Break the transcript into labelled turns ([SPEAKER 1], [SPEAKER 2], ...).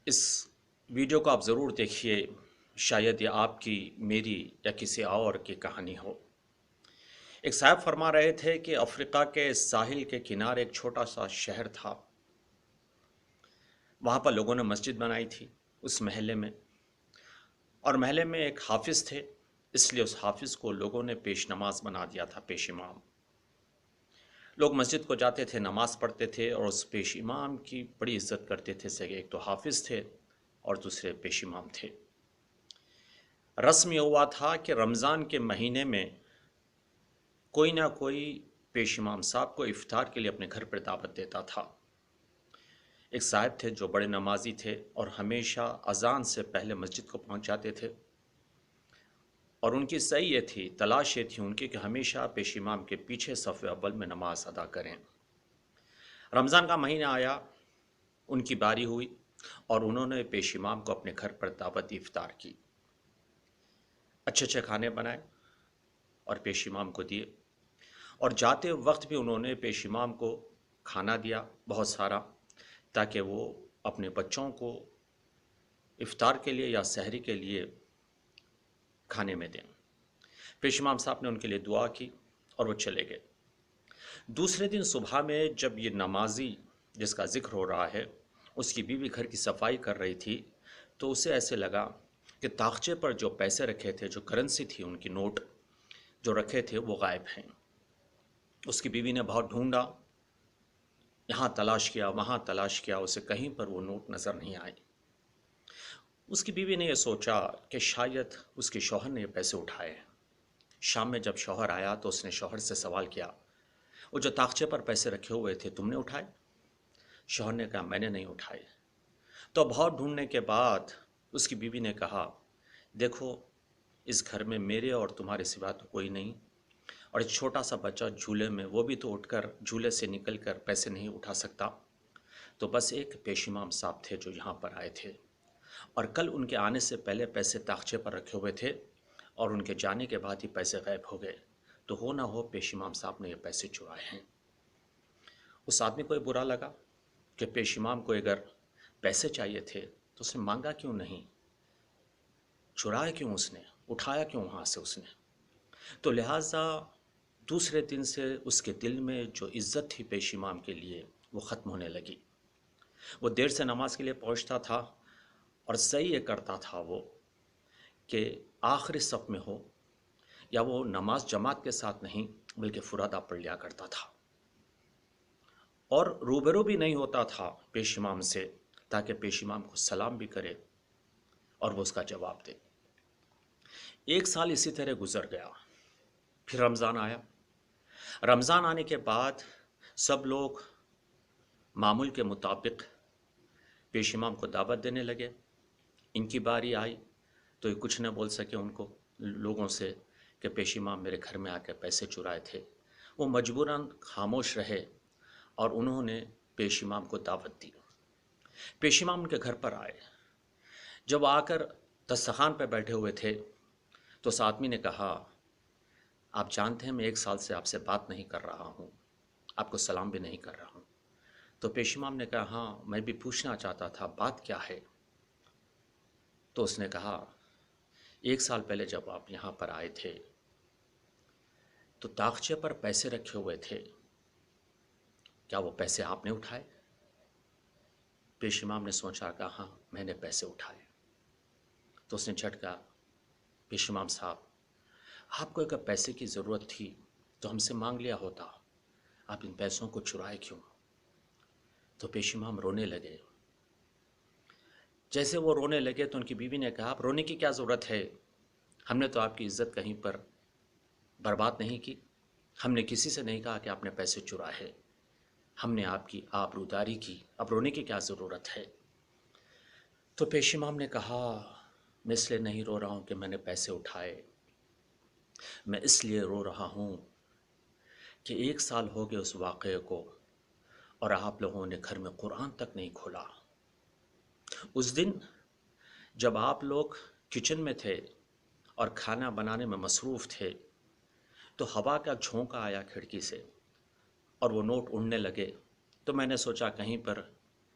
[SPEAKER 1] اس video کو آپ ضرور دیکھیے، شاید یہ آپ کی، میری یا کسی اور کی کہانی ہو۔ ایک صاحب فرما رہے تھے کہ افریقہ کے ساحل کے کنارے ایک چھوٹا سا شہر تھا۔ وہاں پر لوگوں نے مسجد بنائی تھی اس محلے میں، اور محلے میں ایک حافظ تھے، اس لیے اس حافظ کو لوگوں نے پیش نماز بنا دیا تھا، پیش امام۔ لوگ مسجد کو جاتے تھے، نماز پڑھتے تھے، اور اس پیش امام کی بڑی عزت کرتے تھے، کہ ایک تو حافظ تھے اور دوسرے پیش امام تھے۔ رسم یہ ہوا تھا کہ رمضان کے مہینے میں کوئی نہ کوئی پیش امام صاحب کو افطار کے لیے اپنے گھر پر دعوت دیتا تھا۔ ایک صاحب تھے جو بڑے نمازی تھے اور ہمیشہ اذان سے پہلے مسجد کو پہنچ جاتے تھے، اور ان کی صحیح یہ تھی، تلاش یہ تھی ان کی کہ ہمیشہ پیش امام کے پیچھے صف اول میں نماز ادا کریں۔ رمضان کا مہینہ آیا، ان کی باری ہوئی، اور انہوں نے پیش امام کو اپنے گھر پر دعوت دی، افطار کی، اچھے اچھے کھانے بنائے اور پیش امام کو دیے، اور جاتے وقت بھی انہوں نے پیش امام کو کھانا دیا بہت سارا، تاکہ وہ اپنے بچوں کو افطار کے لیے یا سحری کے لیے کھانے میں دیں۔ پیش امام صاحب نے ان کے لیے دعا کی اور وہ چلے گئے۔ دوسرے دن صبح میں جب یہ نمازی جس کا ذکر ہو رہا ہے، اس کی بیوی گھر کی صفائی کر رہی تھی، تو اسے ایسے لگا کہ طاقچے پر جو پیسے رکھے تھے، جو کرنسی تھی، ان کی نوٹ جو رکھے تھے، وہ غائب ہیں۔ اس کی بیوی نے بہت ڈھونڈا، یہاں تلاش کیا، وہاں تلاش کیا، اسے کہیں پر وہ نوٹ نظر نہیں آئے۔ اس کی بیوی نے یہ سوچا کہ شاید اس کے شوہر نے یہ پیسے اٹھائے۔ شام میں جب شوہر آیا تو اس نے شوہر سے سوال کیا، وہ جو طاقچے پر پیسے رکھے ہوئے تھے تم نے اٹھائے؟ شوہر نے کہا میں نے نہیں اٹھائے۔ تو بہت ڈھونڈنے کے بعد اس کی بیوی نے کہا، دیکھو اس گھر میں میرے اور تمہارے سوا تو کوئی نہیں، اور ایک چھوٹا سا بچہ جھولے میں، وہ بھی تو اٹھ کر جھولے سے نکل کر پیسے نہیں اٹھا سکتا، تو بس ایک پیش امام صاحب تھے جو یہاں پر آئے تھے، اور کل ان کے آنے سے پہلے پیسے طاقچے پر رکھے ہوئے تھے، اور ان کے جانے کے بعد ہی پیسے غائب ہو گئے، تو ہو نہ ہو پیش امام صاحب نے یہ پیسے چرائے ہیں۔ اس آدمی کو یہ برا لگا کہ پیش امام کو اگر پیسے چاہیے تھے تو اس نے مانگا کیوں نہیں، چرائے کیوں اس نے، اٹھایا کیوں وہاں سے اس نے؟ تو لہٰذا دوسرے دن سے اس کے دل میں جو عزت تھی پیش امام کے لیے وہ ختم ہونے لگی۔ وہ دیر سے نماز کے لیے پہنچتا تھا، اور صحیح یہ کرتا تھا وہ کہ آخری صف میں ہو، یا وہ نماز جماعت کے ساتھ نہیں بلکہ فرادہ پڑھ لیا کرتا تھا، اور روبرو بھی نہیں ہوتا تھا پیش امام سے، تاکہ پیش امام کو سلام بھی کرے اور وہ اس کا جواب دے۔ ایک سال اسی طرح گزر گیا، پھر رمضان آیا۔ رمضان آنے کے بعد سب لوگ معمول کے مطابق پیش امام کو دعوت دینے لگے۔ ان کی باری آئی تو یہ کچھ نہ بول سکے ان کو، لوگوں سے، کہ پیش امام میرے گھر میں آ کے پیسے چرائے تھے۔ وہ مجبوراً خاموش رہے، اور انہوں نے پیش امام کو دعوت دی۔ پیش امام ان کے گھر پر آئے۔ جب آ کر دسترخوان پہ بیٹھے ہوئے تھے تو اس آدمی نے کہا، آپ جانتے ہیں میں ایک سال سے آپ سے بات نہیں کر رہا ہوں، آپ کو سلام بھی نہیں کر رہا ہوں۔ تو پیش امام نے کہا، ہاں میں بھی پوچھنا چاہتا تھا، بات کیا ہے؟ تو اس نے کہا، ایک سال پہلے جب آپ یہاں پر آئے تھے تو طاقچے پر پیسے رکھے ہوئے تھے، کیا وہ پیسے آپ نے اٹھائے؟ پیش امام نے سوچا، کہا ہاں میں نے پیسے اٹھائے۔ تو اس نے جھٹ کہا، پیش امام صاحب آپ کو اگر پیسے کی ضرورت تھی تو ہم سے مانگ لیا ہوتا، آپ ان پیسوں کو چرائے کیوں؟ تو پیش امام رونے لگے۔ جیسے وہ رونے لگے تو ان کی بیوی نے کہا، آپ رونے کی کیا ضرورت ہے، ہم نے تو آپ کی عزت کہیں پر برباد نہیں کی، ہم نے کسی سے نہیں کہا کہ آپ نے پیسے چرائے، ہم نے آپ کی آبروداری کی، اب رونے کی کیا ضرورت ہے؟ تو پیش امام نے کہا، میں اس لیے نہیں رو رہا ہوں کہ میں نے پیسے اٹھائے، میں اس لیے رو رہا ہوں کہ ایک سال ہو گئے اس واقعے کو، اور آپ لوگوں نے گھر میں قرآن تک نہیں کھولا۔ اس دن جب آپ لوگ کچن میں تھے اور کھانا بنانے میں مصروف تھے تو ہوا کا جھونکا آیا کھڑکی سے، اور وہ نوٹ اڑنے لگے، تو میں نے سوچا کہیں پر